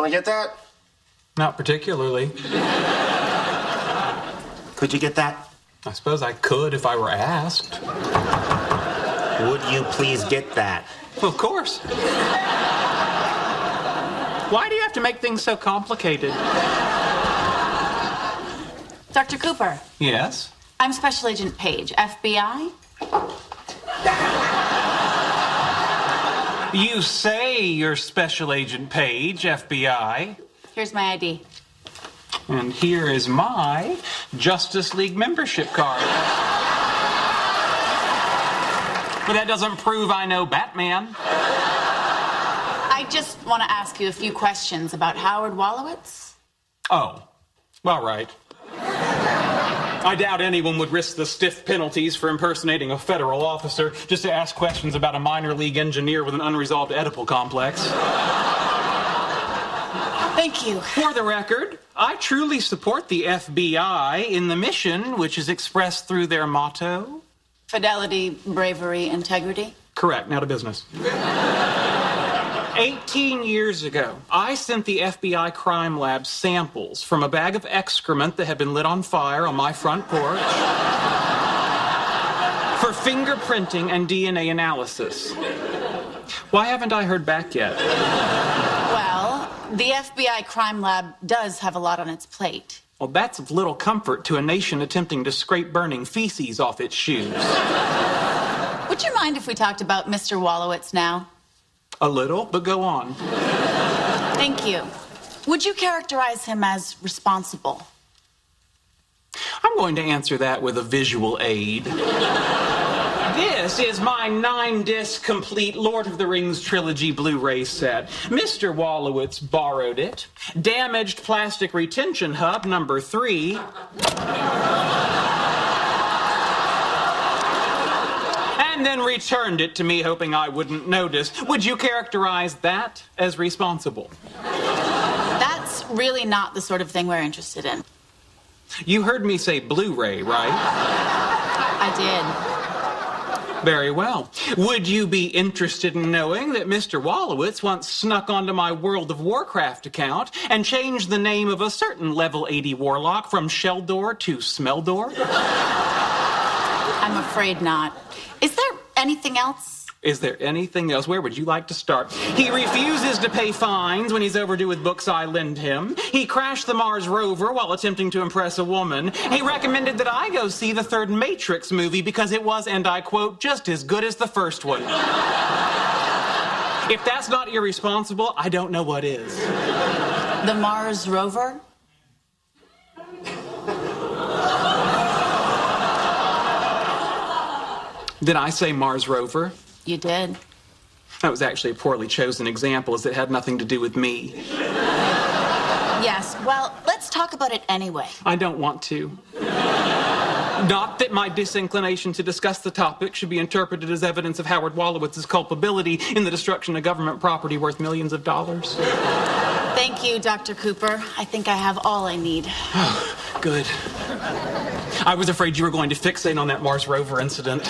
Want to get that? Not particularly. Could you get that? I suppose I could if I were asked. Would you please get that? Of course. Why do you have to make things so complicated? Dr. Cooper. Yes? I'm Special Agent Page, FBI. You say you're Special Agent Page, FBI. Here's my ID. And here is my Justice League membership card. But that doesn't prove I know Batman. I just want to ask you a few questions about Howard Wolowitz. Oh, well, right. I doubt anyone would risk the stiff penalties for impersonating a federal officer just to ask questions about a minor league engineer with an unresolved Oedipal complex. Thank you. For the record, I truly support the FBI in the mission which is expressed through their motto. Fidelity, bravery, integrity. Correct. Now to business. 18 years ago, I sent the FBI crime lab samples from a bag of excrement that had been lit on fire on my front porch for fingerprinting and DNA analysis. Why haven't I heard back yet? Well, the FBI crime lab does have a lot on its plate. Well, that's of little comfort to a nation attempting to scrape burning feces off its shoes. Would you mind if we talked about Mr. Wolowitz now? A little, but go on. Thank you. Would you characterize him as responsible? I'm going to answer that with a visual aid. This is my 9-disc complete Lord of the Rings trilogy Blu-ray set. Mr. Wolowitz borrowed it. Damaged plastic retention hub number 3. And then returned it to me, hoping I wouldn't notice. Would you characterize that as responsible? That's really not the sort of thing we're interested in. You heard me say Blu-ray, right? I did. Very well. Would you be interested in knowing that Mr. Wolowitz once snuck onto my World of Warcraft account and changed the name of a certain level 80 warlock from Sheldon to Smeldor? I'm afraid not. Is there anything else? Is there anything else? Where would you like to start? He refuses to pay fines when he's overdue with books I lend him. He crashed the Mars rover while attempting to impress a woman. He recommended that I go see the third Matrix movie because it was, and I quote, just as good as the first one. If that's not irresponsible, I don't know what is. The Mars rover? Did I say Mars rover? You did. That was actually a poorly chosen example, as it had nothing to do with me. Yes, well, let's talk about it anyway. I don't want to. Not that my disinclination to discuss the topic should be interpreted as evidence of Howard Wolowitz's culpability in the destruction of government property worth millions of dollars. Thank you, Dr. Cooper. I think I have all I need. Good. I was afraid you were going to fixate on that Mars rover incident.